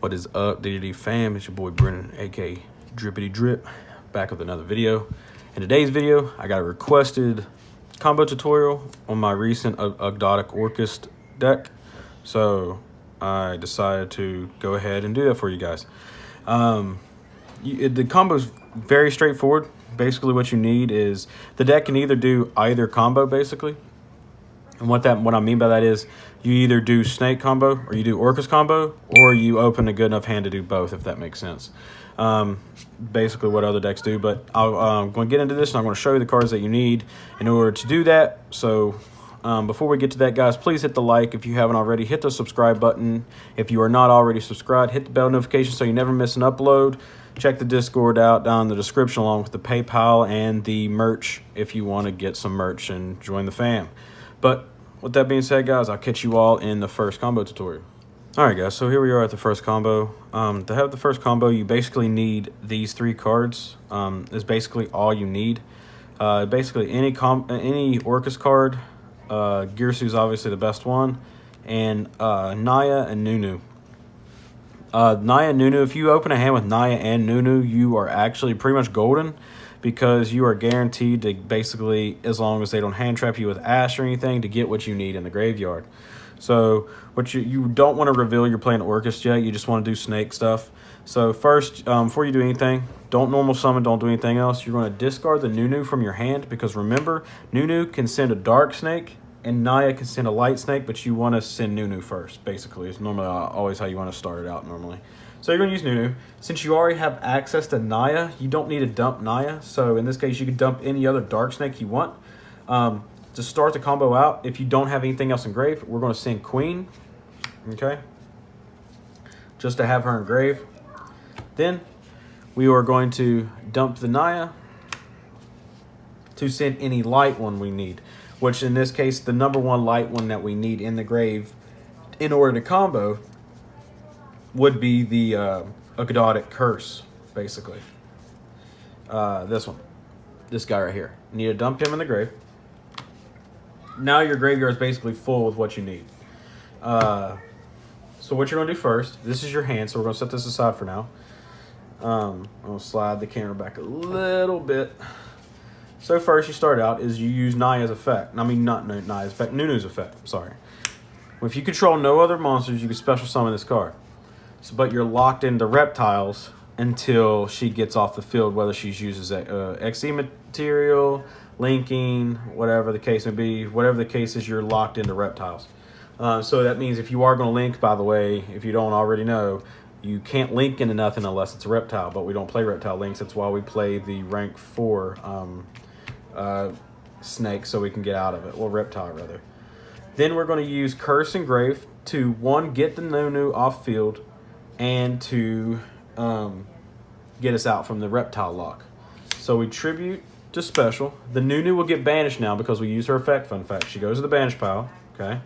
What is up, DDD fam? It's your boy Brennan, aka Drippity Drip, back with another video. In today's video, I got a requested combo tutorial on my recent Ogdoadic Orcust deck, so I decided to go ahead and do that for you guys. The combo is very straightforward. Basically, what you need is the deck can either do either combo, basically. And what I mean by that is you either do snake combo or you do Orcust combo, or you open a good enough hand to do both, if that makes sense. Basically what other decks do, but I'm going to get into this and I'm going to show you the cards that you need in order to do that. So before we get to that, guys, please hit the like if you haven't already. Hit the subscribe button if you are not already subscribed. Hit the bell notification so you never miss an upload. Check the Discord out down in the description along with the PayPal and the merch if you want to get some merch and join the fam. But with that being said, guys, I'll catch you all in the first combo tutorial. Alright, guys, so here we are at the first combo. To have the first combo, you basically need these three cards. Is basically all you need. Basically, any Orcust card. Girsu is obviously the best one. And Naya and Nunu. Naya and Nunu, if you open a hand with Naya and Nunu, you are actually pretty much golden, because you are guaranteed to basically, as long as they don't hand trap you with Ash or anything, to get what you need in the graveyard. So what you don't want to reveal you're playing Orcust yet. You just want to do snake stuff. So first, before you do anything, don't normal summon, don't do anything else. You're going to discard the Nunu from your hand, because remember, Nunu can send a dark snake and Naya can send a light snake, but you want to send Nunu first, basically. It's normally always how you want to start it out normally. So you're going to use Nunu. Since you already have access to Naya, you don't need to dump Naya. So in this case, you can dump any other dark snake you want. To start the combo out, if you don't have anything else in grave, we're going to send Queen. Okay? Just to have her in grave. Then we are going to dump the Naya to send any light one we need. Which in this case, the number one light one that we need in the grave in order to combo would be the Ogdoadic Curse, basically. This one. This guy right here. You need to dump him in the grave. Now your graveyard is basically full with what you need. So what you're going to do first, this is your hand, so we're going to set this aside for now. I'm going to slide the camera back a little bit. So first you start out is you use Naya's effect. I mean, not Naya's effect, Nunu's effect, sorry. If you control no other monsters, you can special summon this card. But you're locked into reptiles until she gets off the field, whether she uses XE material, linking, whatever the case may be. Whatever the case is, you're locked into reptiles. So that means if you are going to link, by the way, if you don't already know, you can't link into nothing unless it's a reptile, but we don't play reptile links. That's why we play the rank 4 snake, so we can get out of it, or reptile rather. Then we're going to use Curse and Grave to, one, get the Nunu off field, and to get us out from the reptile lock. So we tribute to special. The Nunu will get banished now because we use her effect. Fun fact, she goes to the banish pile. Okay.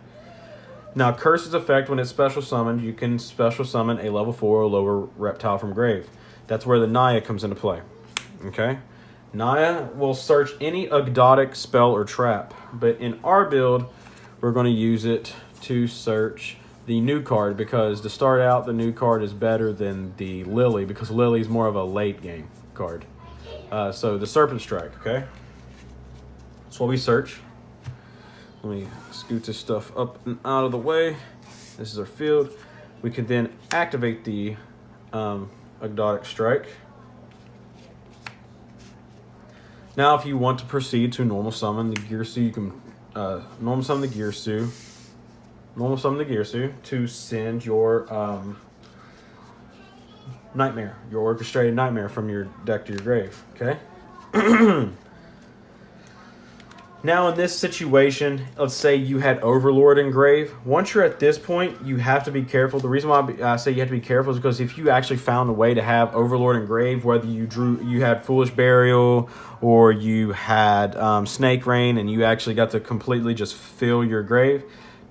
Now Curse's effect, when it's special summoned, you can special summon a level 4 or lower reptile from grave. That's where the Naya comes into play. Okay. Naya will search any Ogdoadic spell or trap, but in our build, we're going to use it to search the new card, because to start out, the new card is better than the Lily, because Lily is more of a late game card. So the Serpent Strike, okay? That's what we search. Let me scoot this stuff up and out of the way. This is our field. We can then activate the Ogdoadic Strike. Now, if you want to proceed to normal summon the Girsu, you can normal summon the Girsu. Normal summon the Girsu to send your Nightmare, your orchestrated Nightmare from your deck to your grave. Okay. Now, in this situation, let's say you had Overlord in grave. Once you're at this point, you have to be careful. The reason why I say you have to be careful is because if you actually found a way to have Overlord in grave, whether you had Foolish Burial or you had Snake Rain, and you actually got to completely just fill your grave,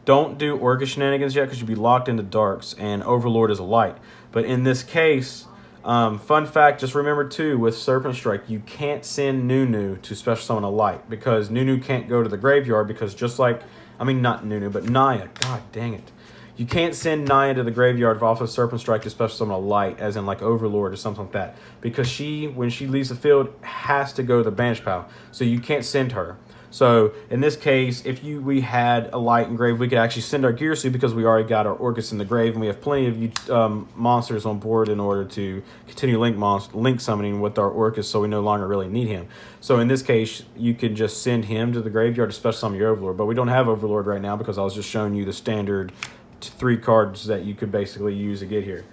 don't do Orcust shenanigans yet, because you'd be locked into darks, and Overlord is a light. But in this case, fun fact, just remember too, with Serpent Strike, you can't send Nunu to special summon a light, because Nunu can't go to the graveyard, because just like, I mean not Nunu, but Naya, god dang it. You can't send Naya to the graveyard off of Serpent Strike to special summon a light, as in like Overlord or something like that, because she, when she leaves the field, has to go to the banish pile. So you can't send her. So in this case, if we had a light in grave, we could actually send our Gearsu because we already got our Orcust in the grave, and we have plenty of monsters on board in order to continue link summoning with our Orcust, so we no longer really need him. So in this case, you can just send him to the graveyard to special summon your Overlord. But we don't have Overlord right now because I was just showing you the standard 3 cards that you could basically use to get here.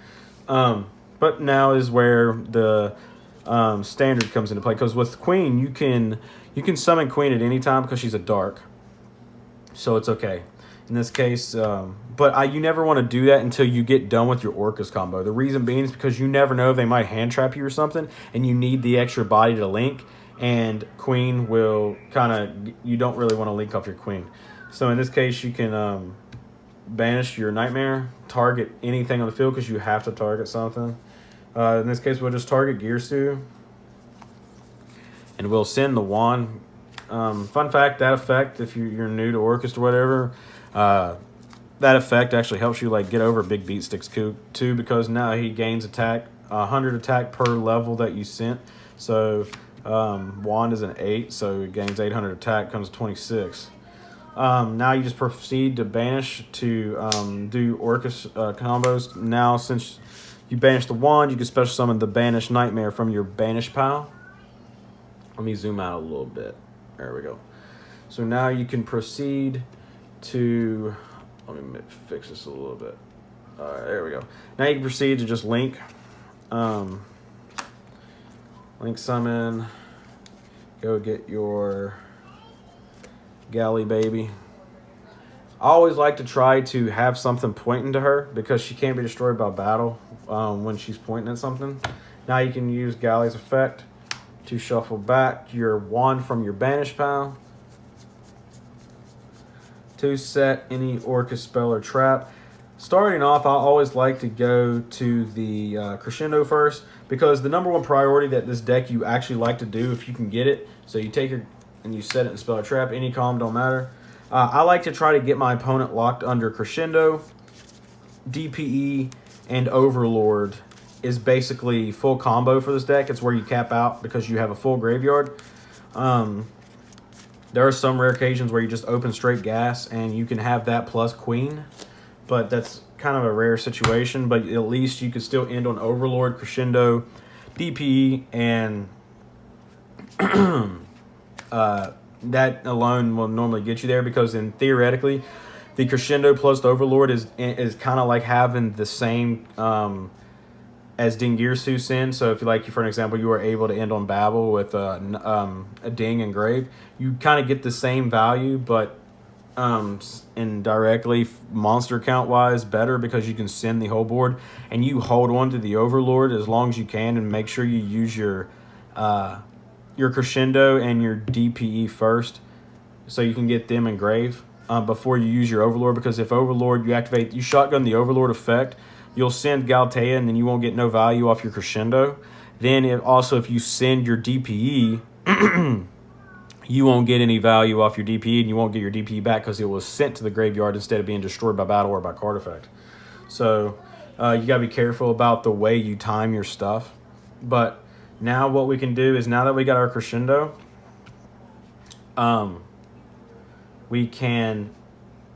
But now is where the standard comes into play, because with Queen, you can summon Queen at any time because she's a dark, so it's okay in this case. But you never want to do that until you get done with your Orcust combo. The reason being is because you never know, they might hand trap you or something, and you need the extra body to link, and Queen will you don't really want to link off your Queen. So in this case, you can banish your Nightmare, target anything on the field because you have to target something. In this case, we'll just target Gearsu, and we'll send the wand. Fun fact, that effect, if you're new to Orcust or whatever, that effect actually helps you like get over big beat sticks too, because now he gains attack, 100 attack per level that you sent. So wand is an 8, so it gains 800 attack, comes to 26. Now you just proceed to banish to do Orcust combos. Now, since you banish the wand, you can special summon the banished Nightmare from your banish pile. Let me zoom out a little bit. There we go. So now you can proceed to, let me fix this a little bit. All right, there we go. Now you can proceed to just link summon, go get your Galley baby. I always like to try to have something pointing to her because she can't be destroyed by battle when she's pointing at something. Now you can use Galley's effect to shuffle back your wand from your banish pile to set any Orcust spell or trap. Starting off, I always like to go to the Crescendo first, because the #1 priority that this deck you actually like to do, if you can get it, so you take your and you set it in spell or trap, any column, don't matter. I like to try to get my opponent locked under Crescendo, DPE, and Overlord is basically full combo for this deck. It's where you cap out because you have a full graveyard. There are some rare occasions where you just open straight gas and you can have that plus Queen, but that's kind of a rare situation. But at least you can still end on Overlord, Crescendo, DPE, and that alone will normally get you there, because then theoretically the Crescendo plus the Overlord is kind of like having the same as Dingirsu Sin. So if you like, for an example, you are able to end on Babel with a Ding and Grave, you kind of get the same value, but indirectly monster count wise better, because you can send the whole board and you hold on to the Overlord as long as you can, and make sure you use your Crescendo and your DPE first, so you can get them in Grave before you use your Overlord. Because if Overlord, you shotgun the Overlord effect, you'll send Galtea and then you won't get no value off your Crescendo. Then if you send your DPE, you won't get any value off your DPE, and you won't get your DPE back because it was sent to the graveyard instead of being destroyed by battle or by card effect. So you got to be careful about the way you time your stuff. But now what we can do is, now that we got our Crescendo, we can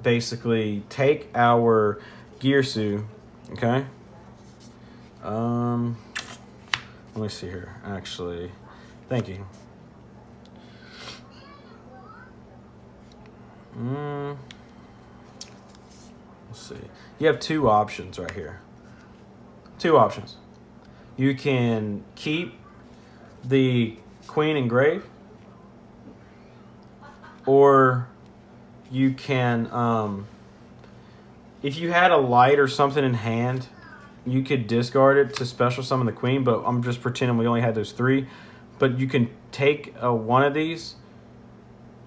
basically take our Gearsu, okay? Let me see here, actually. Thank you. Let's see. You have 2 options right here. 2 options. You can keep the Queen in Grave, or you can, if you had a light or something in hand, you could discard it to special summon the Queen, but I'm just pretending we only had those 3. But you can take one of these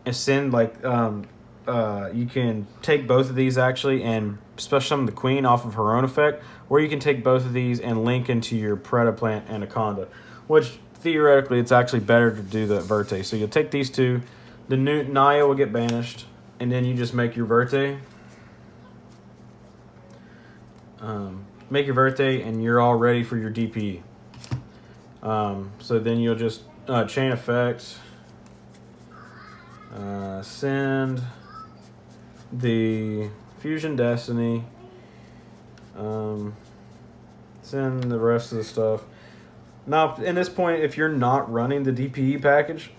and send, like, you can take both of these actually and special summon the Queen off of her own effect, or you can take both of these and link into your Predaplant Anaconda, which theoretically it's actually better to do the Verte. So you'll take these 2, the new Naya will get banished, and then you just make your Verte. make your birthday, and you're all ready for your DP. So then you'll just chain effect, send the Fusion Destiny, send the rest of the stuff. Now, in this point, if you're not running the DPE package,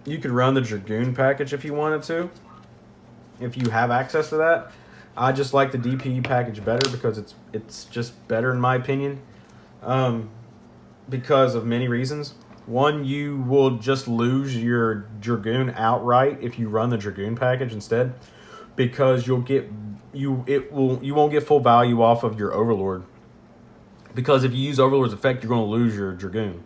you could run the Dragoon package if you wanted to, if you have access to that. I just like the DPE package better because it's just better in my opinion, because of many reasons. One, you will just lose your Dragoon outright if you run the Dragoon package instead, because you won't get full value off of your Overlord. Because if you use Overlord's effect, you're going to lose your Dragoon.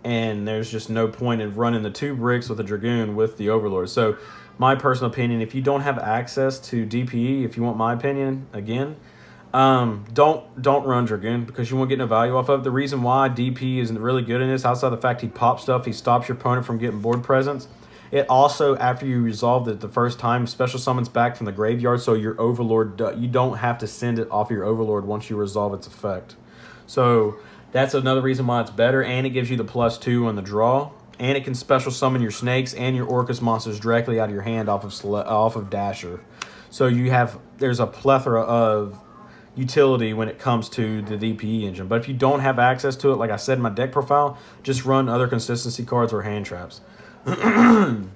And there's just no point in running the 2 bricks with the Dragoon with the Overlord. So, my personal opinion, if you don't have access to DPE, if you want my opinion, again, don't run Dragoon because you won't get no value off of it. The reason why DP isn't really good in this, outside of the fact he pops stuff, he stops your opponent from getting board presence. It also, after you resolve it the first time, special summons back from the graveyard, so your Overlord, you don't have to send it off your Overlord once you resolve its effect. So that's another reason why it's better, and it gives you the +2 on the draw, and it can special summon your snakes and your Orcust monsters directly out of your hand off of Dasher. So there's a plethora of utility when it comes to the DPE engine. But if you don't have access to it, like I said in my deck profile, just run other consistency cards or hand traps. And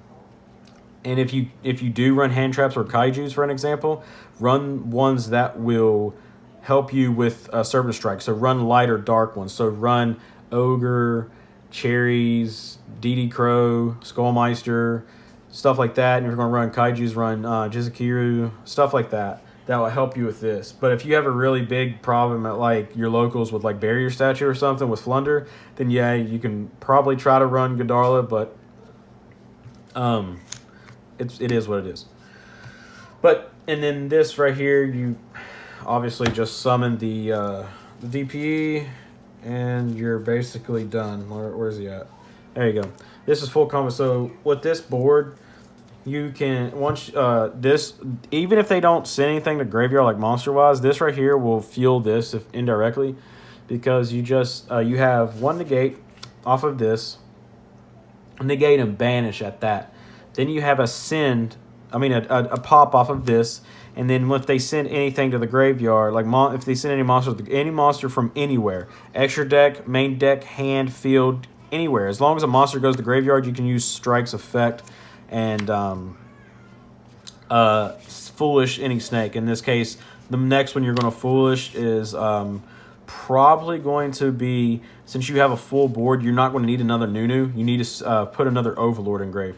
if you do run hand traps or kaijus, for an example, run ones that will help you with Serpent Strike. So run light or dark ones. So run Ogre, Cherries, DD Crow, Skullmeister, stuff like that. And if you're going to run kaijus, run Jizukiru, stuff like that. That will help you with this. But if you have a really big problem at like your locals with like Barrier Statue or something with Flunder, then yeah, you can probably try to run Godarla, but it is what it is. But and then this right here, you obviously just summon the DPE, and you're basically done. Where's he at? There you go. This is full combo. So with this board, you can this, even if they don't send anything to graveyard like monster wise, this right here will fuel this if indirectly, because you just you have 1 negate off of this, negate and banish at that. Then you have a pop off of this, and then if they send anything to the graveyard, like if they send any monster from anywhere, extra deck, main deck, hand, field, anywhere, as long as a monster goes to the graveyard, you can use Strike's effect and Foolish any snake. In this case, the next one you're going to Foolish is probably going to be, since you have a full board, you're not going to need another Nunu. You need to put another Overlord in grave.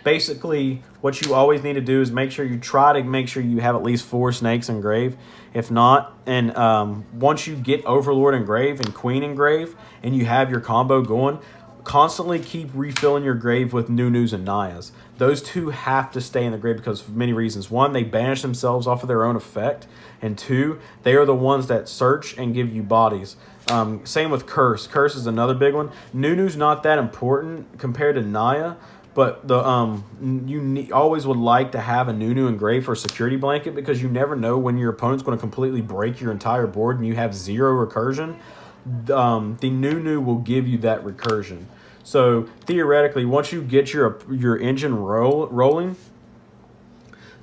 Basically, what you always need to do is try to make sure you have at least 4 snakes in grave. If not, and once you get Overlord in grave and Queen in grave, and you have your combo going, constantly keep refilling your grave with Nunus and Nayas. Those 2 have to stay in the grave because of many reasons. 1, they banish themselves off of their own effect. And 2, they are the ones that search and give you bodies. Same with Curse. Curse is another big one. Nunu's not that important compared to Naya, but always would like to have a Nunu in grave for a security blanket, because you never know when your opponent's going to completely break your entire board and you have 0 recursion. The Nunu will give you that recursion. So theoretically, once you get your engine rolling,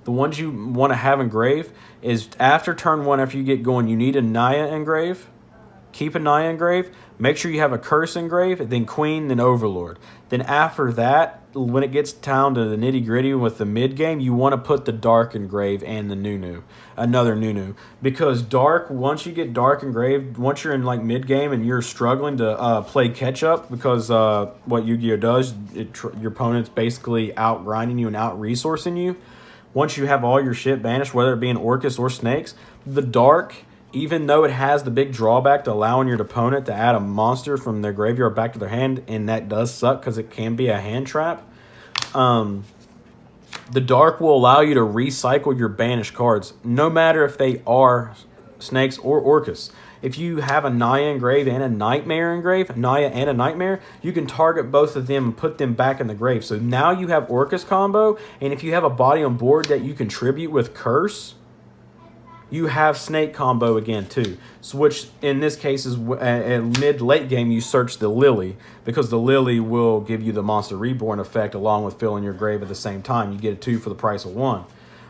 the ones you want to have in grave is after turn 1, after you get going, you need a Naya in grave. Keep a Naya in grave. Make sure you have a Curse in grave, then Queen, then Overlord. Then after that, when it gets down to the nitty-gritty with the mid-game, you want to put the Dark in grave and the Nunu. Another Nunu. Because Dark, once you get Dark in grave, once you're in like mid-game and you're struggling to play catch-up, because what Yu-Gi-Oh! Does, your opponent's basically out-grinding you and out-resourcing you. Once you have all your shit banished, whether it be an Orcust or Snakes, the Dark, even though it has the big drawback to allowing your opponent to add a monster from their graveyard back to their hand, and that does suck because it can be a hand trap, the Dark will allow you to recycle your banished cards, no matter if they are Snakes or Orcus. If you have a Naya in grave and a Nightmare in grave, Naya and a Nightmare, you can target both of them and put them back in the grave. So now you have Orcus combo, and if you have a body on board that you contribute with Curse, you have snake combo again too. So which in this case is at mid-late game you search the Lily, because the Lily will give you the Monster Reborn effect along with filling your grave at the same time. You get a 2 for the price of 1.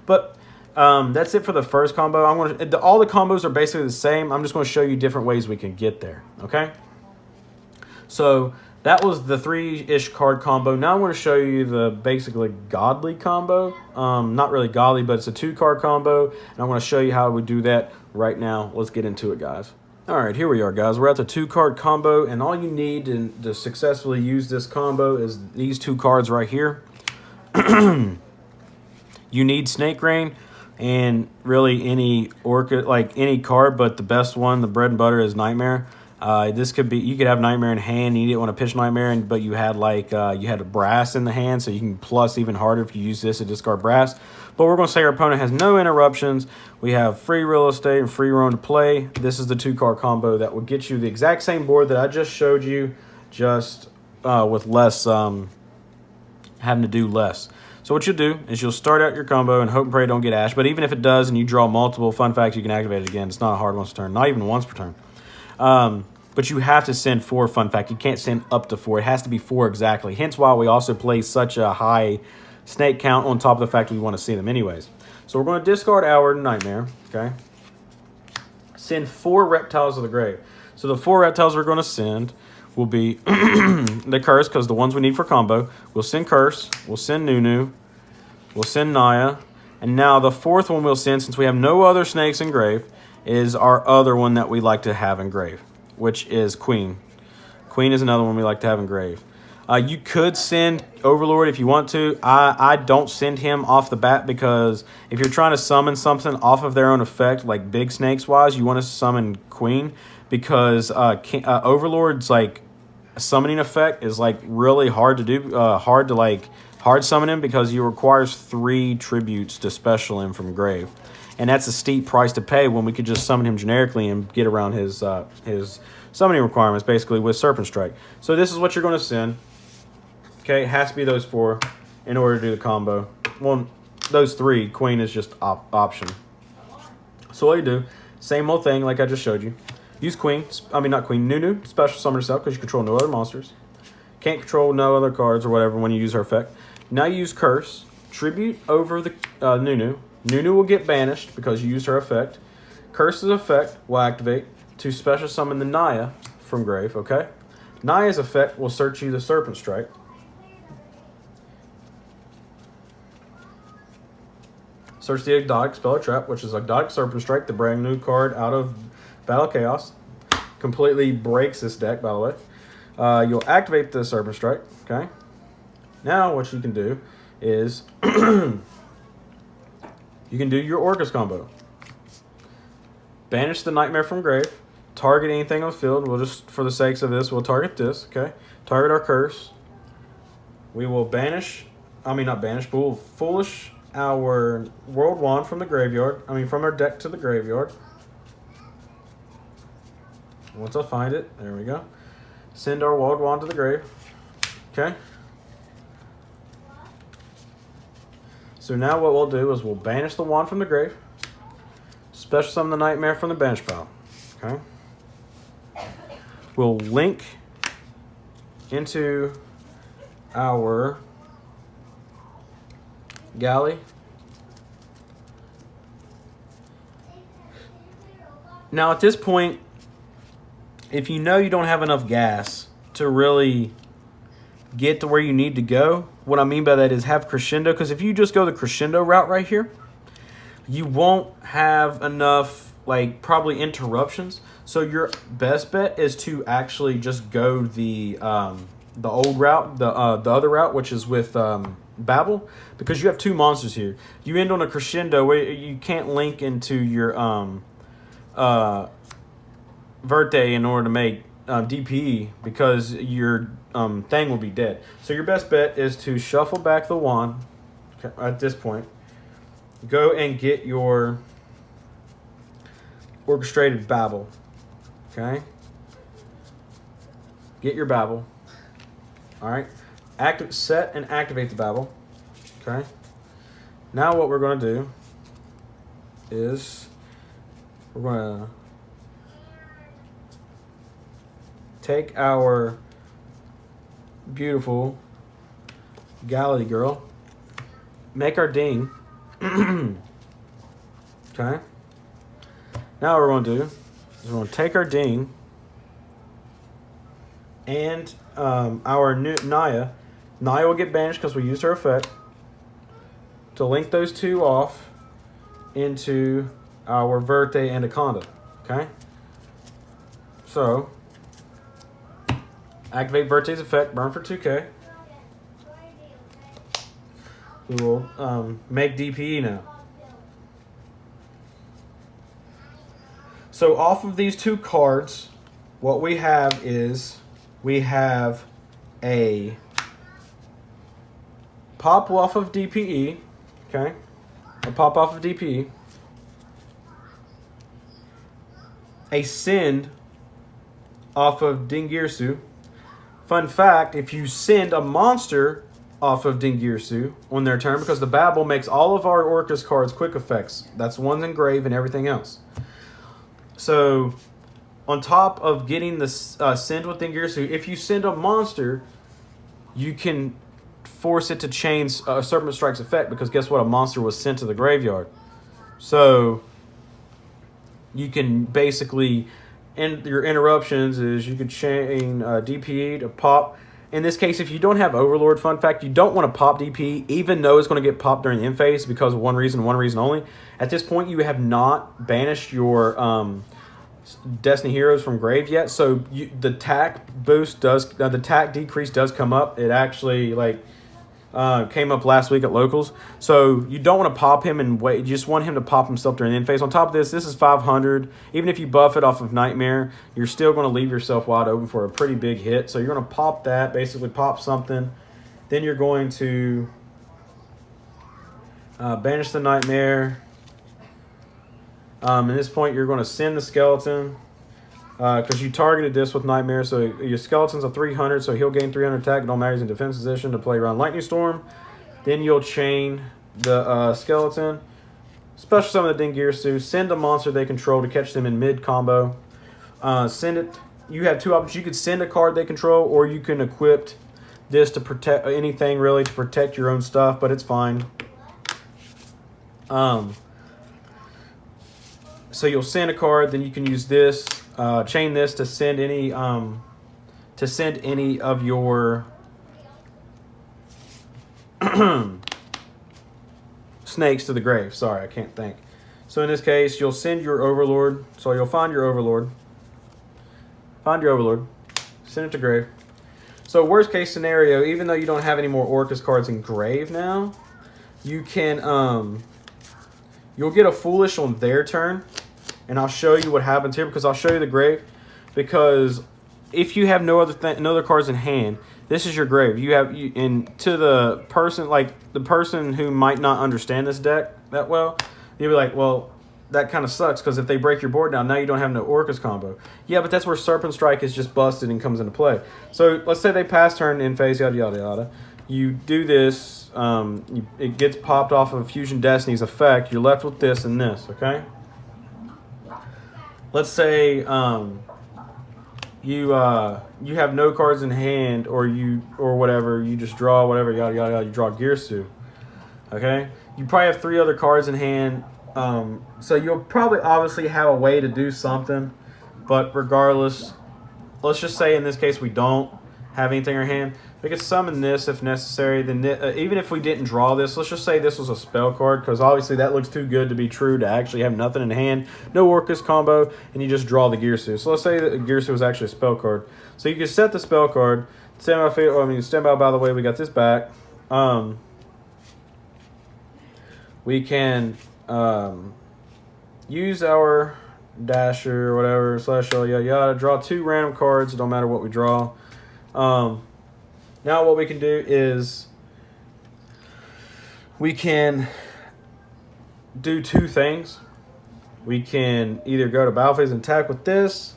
But that's it for the first combo. All the combos are basically the same. I'm just going to show you different ways we can get there. Okay. So that was the 3-ish card combo. Now I'm going to show you the basically godly combo. Not really godly, but it's a 2-card combo. And I'm going to show you how we do that right now. Let's get into it, guys. All right, here we are, guys. We're at the 2-card combo, and all you need to successfully use this combo is these 2 cards right here. You need Snake Rain and really any Orchid, like any card, but the best one, the bread and butter, is Nightmare. This could be, you could have Nightmare in hand, you didn't want to pitch Nightmare, but you had like you had a brass in the hand, so you can plus even harder if you use this to discard brass. But we're going to say our opponent has no interruptions. We have free real estate and free roam to play. This is the 2-card combo that will get you the exact same board that I just showed you, just with less, having to do less. So what you'll do is you'll start out your combo and hope and pray don't get Ash. But even if it does and you draw multiple, fun fact, you can activate it again. It's not hard once per turn, not even once per turn. But you have to send 4, fun fact. You can't send up to 4. It has to be 4 exactly. Hence why we also play such a high snake count on top of the fact we want to see them anyways. So we're going to discard our Nightmare, okay? Send 4 reptiles to the grave. So the 4 reptiles we're going to send will be the Curse, because the ones we need for combo. We'll send Curse. We'll send Nunu. We'll send Naya. And now the 4th one we'll send, since we have no other snakes in grave, is our other one that we like to have in grave, which is Queen. Queen is another one we like to have in grave. You could send Overlord if you want to. I don't send him off the bat, because if you're trying to summon something off of their own effect, like big snakes wise, you want to summon Queen, because Overlord's like summoning effect is like really hard to do, hard summon him, because he requires 3 tributes to special him from grave. And that's a steep price to pay when we could just summon him generically and get around his summoning requirements, basically, with Serpent Strike. So this is what you're going to send. Okay, it has to be those 4 in order to do the combo. Well, those 3, Queen is just option. So what you do, same old thing like I just showed you. Use Queen, not Queen, Nunu, special summon herself, because you control no other monsters. Can't control no other cards or whatever when you use her effect. Now you use Curse, tribute over the Nunu. Nunu will get banished because you used her effect. Curse's effect will activate to special summon the Naya from grave, okay? Naya's effect will search you the Serpent Strike. Search the Ogdoadic Spell or Trap, which is Ogdoadic Serpent Strike, the brand new card out of Battle Chaos. Completely breaks this deck, by the way. You'll activate the Serpent Strike, okay? Now what you can do is you can do your Orcust combo. Banish the Nightmare from grave. Target anything on the field. We'll just, for the sakes of this, we'll target this, okay? Target our Curse. We will banish, not banish, but we'll Foolish our World Wand from the graveyard. From our deck to the graveyard. Once I find it, there we go. Send our World Wand to the grave, okay? So now what we'll do is we'll banish the wand from the grave, special summon the Nightmare from the bench pile, okay? We'll link into our galley. Now at this point, if you know you don't have enough gas to really get to where you need to go, what I mean by that is have crescendo, because if you just go the crescendo route right here, you won't have enough, probably interruptions. So your best bet is to actually just go the old route, the other route, which is with Babel, because you have 2 monsters here. You end on a crescendo where you can't link into your Verte in order to make DPE, because your thing will be dead. So your best bet is to shuffle back the wand at this point. Go and get your orchestrated Babel. Okay? Get your Babel. Alright? Set and activate the Babel. Okay? Now what we're going to do is we're going to take our beautiful Galley girl, make our ding. Okay. Now what we're going to do is we're going to take our ding and our new Naya. Naya will get banished because we used her effect to link those two off into our Verte Anaconda. Okay. So activate Verte's effect, burn for 2k. We will make DPE now. So off of these two cards, what we have is we have a pop off of DPE, okay? A pop off of DPE. A send off of Dingirsu. Fun fact, if you send a monster off of Dingirsu on their turn, because the Babel makes all of our Orcust cards quick effects. That's ones engrave and everything else. So, on top of getting the send with Dingirsu, if you send a monster, you can force it to chain Serpent Strike's effect, because guess what? A monster was sent to the graveyard. So, you can basically, and your interruptions is you could chain DPE to pop. In this case, if you don't have Overlord, fun fact, you don't want to pop DP, even though it's going to get popped during the end phase because of one reason only. At this point, you have not banished your Destiny Heroes from grave yet, so the tack boost does, the tack decrease does come up. It actually came up last week at locals, so you don't want to pop him and wait. You just want him to pop himself during the end phase. On top of this is 500. Even if you buff it off of Nightmare, you're still going to leave yourself wide open for a pretty big hit. So you're going to pop that, basically pop something. Then you're going to banish the Nightmare. At this point, you're going to send the Skeleton because you targeted this with Nightmare. So your Skeleton's a 300, so he'll gain 300 attack. It don't matter, he's in defense position to play around Lightning Storm. Then you'll chain the Skeleton. Special summon the Dingirsu. Send a monster they control to catch them in mid combo. Send it. You have two options. You could send a card they control, or you can equip this to protect anything really to protect your own stuff, but it's fine. So you'll send a card, then you can use this, chain this to send any of your snakes to the grave. Sorry, I can't think. So in this case, you'll send your Overlord. So you'll find your Overlord. Send it to grave. So worst case scenario, even though you don't have any more Orcust cards in grave now, you can you'll get a Foolish on their turn. And I'll show you what happens here, because I'll show you the grave. Because if you have no other cards in hand, this is your grave. And to the person who might not understand this deck that well, you'll be like, well, that kind of sucks, because if they break your board down, now you don't have no Orcust combo. Yeah, but that's where Serpent Strike is just busted and comes into play. So let's say they pass turn in phase, yada yada yada. You do this, it gets popped off of Fusion Destiny's effect. You're left with this and this, okay? Let's say you have no cards in hand, or whatever. You just draw whatever, yada yada yada. You draw Girsu, okay? You probably have 3 other cards in hand, so you'll probably obviously have a way to do something. But regardless, let's just say in this case we don't have anything in our hand. We could summon this if necessary. Then even if we didn't draw this, let's just say this was a spell card, because obviously that looks too good to be true to actually have nothing in hand, no Orcust combo, and you just draw the Girsu. So let's say that Girsu was actually a spell card. So you can set the spell card. Stand by, by the way, we got this back. We can use our Dasher or whatever, slash yada yada, draw 2 random cards, don't matter what we draw. Now what we can do is we can do 2 things. We can either go to battle phase and attack with this,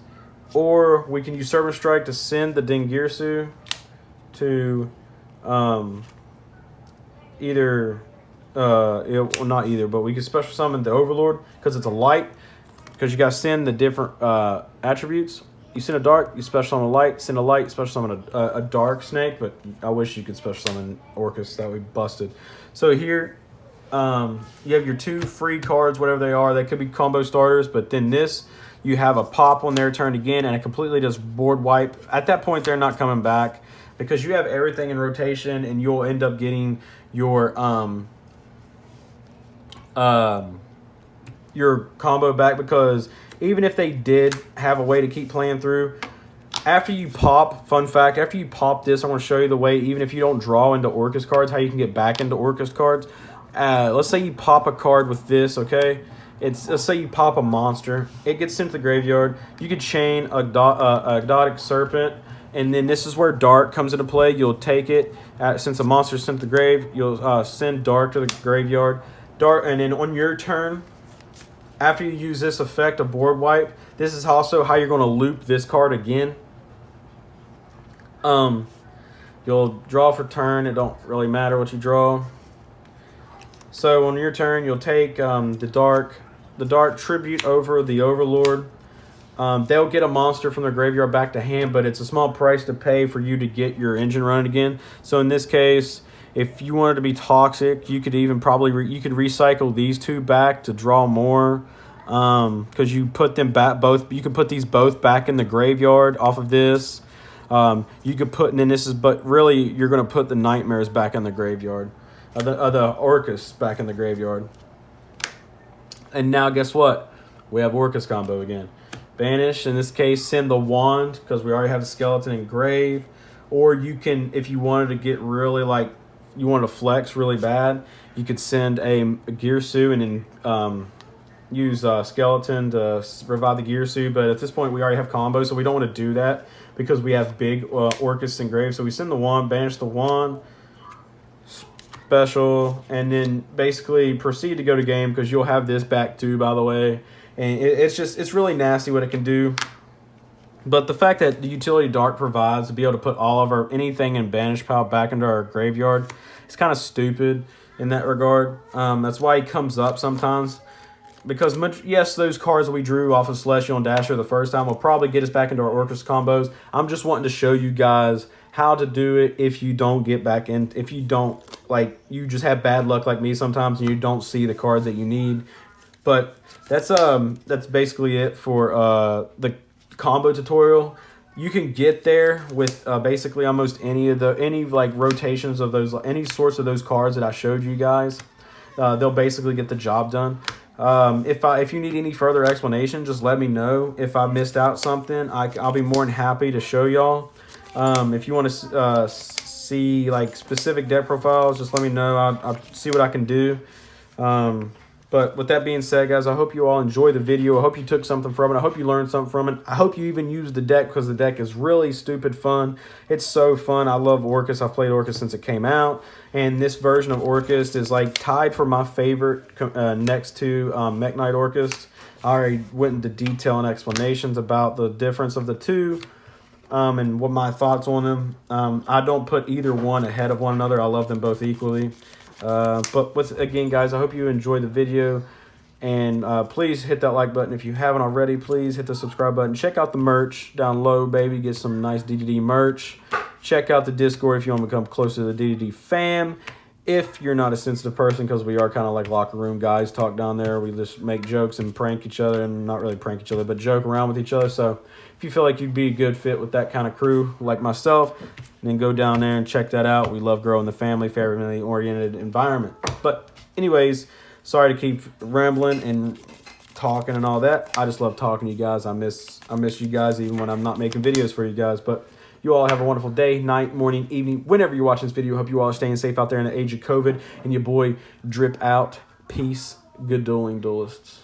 or we can use Serpent Strike to send the Dingirsu to not either, but we can special summon the Overlord because it's a light. because you got to send the different attributes. You send a dark, you special summon a light. Send a light, special summon a dark snake. But I wish you could special summon Orcust. That would be busted. So here, you have your 2 free cards, whatever they are. They could be combo starters. But then this, you have a pop on their turn again, and it completely does board wipe. At that point, they're not coming back because you have everything in rotation, and you'll end up getting your combo back, because even if they did have a way to keep playing through, after you pop, fun fact, after you pop this, I want to show you the way, even if you don't draw into Orcust cards, how you can get back into Orcust cards. Let's say you pop a card with this, okay? Let's say you pop a monster. It gets sent to the graveyard. You could chain Ogdoadic Serpent, and then this is where Dark comes into play. You'll take it. Since a monster is sent to the grave, you'll send Dark to the graveyard. Dark, and then on your turn, after you use this effect of board wipe, this is also how you're going to loop this card again. You'll draw for turn. It don't really matter what you draw. So on your turn, you'll take the dark tribute over the Overlord. They'll get a monster from their graveyard back to hand, but it's a small price to pay for you to get your engine running again. So in this case, if you wanted to be toxic, you could even probably you could recycle these 2 back to draw more, because you put them back both. You could put these both back in the graveyard off of this. You could put, and then this is, but really you're going to put the nightmares back in the graveyard, the Orcust back in the graveyard. And now guess what? We have Orcust combo again. Banish, in this case, send the wand, because we already have the skeleton in grave. Or you can, if you wanted to get really you wanted to flex really bad, you could send a Girsu and then use skeleton to revive the Girsu. But at this point, we already have combos, so we don't want to do that because we have big Orcust in grave. So we send the wand, banish the wand, special, and then basically proceed to go to game, because you'll have this back too, by the way. And it's really nasty what it can do. But the fact that the utility Dark provides to be able to put all of anything in banish pile back into our graveyard, it's kind of stupid in that regard. That's why he comes up sometimes. Because, yes, those cards that we drew off of Celestial and Dasher the first time will probably get us back into our Orcust combos. I'm just wanting to show you guys how to do it if you don't get back in. If you don't, you just have bad luck like me sometimes and you don't see the cards that you need. But that's basically it for the combo tutorial. You can get there with basically almost any rotations of those, any sorts of those cards that I showed you guys. They'll basically get the job done. If you need any further explanation, just let me know. If I missed out something, I'll be more than happy to show y'all. If you want to see specific deck profiles, just let me know. I'll see what I can do. But with that being said, guys, I hope you all enjoyed the video. I hope you took something from it. I hope you learned something from it. I hope you even used the deck, because the deck is really stupid fun. It's so fun. I love Orcust. I've played Orcust since it came out. And this version of Orcust is tied for my favorite next to Mech Knight Orcust. I already went into detail and explanations about the difference of the two and what my thoughts on them. I don't put either one ahead of one another. I love them both equally. Again, guys, I hope you enjoyed the video, and please hit that like button. If you haven't already, please hit the subscribe button. Check out the merch down low, baby. Get some nice DDD merch. Check out the Discord if you want to become closer to the DDD fam. If you're not a sensitive person, because we are kind of like locker room guys talk down there. We just make jokes and prank each other, and not really prank each other, but joke around with each other. So if you feel like you'd be a good fit with that kind of crew like myself, then go down there and check that out. We love growing the family-oriented environment. But anyways, sorry to keep rambling and talking and all that. I just love talking to you guys. I miss you guys even when I'm not making videos for you guys. But you all have a wonderful day, night, morning, evening, whenever you're watching this video. Hope you all are staying safe out there in the age of COVID. And your boy, drip out. Peace. Good dueling, duelists.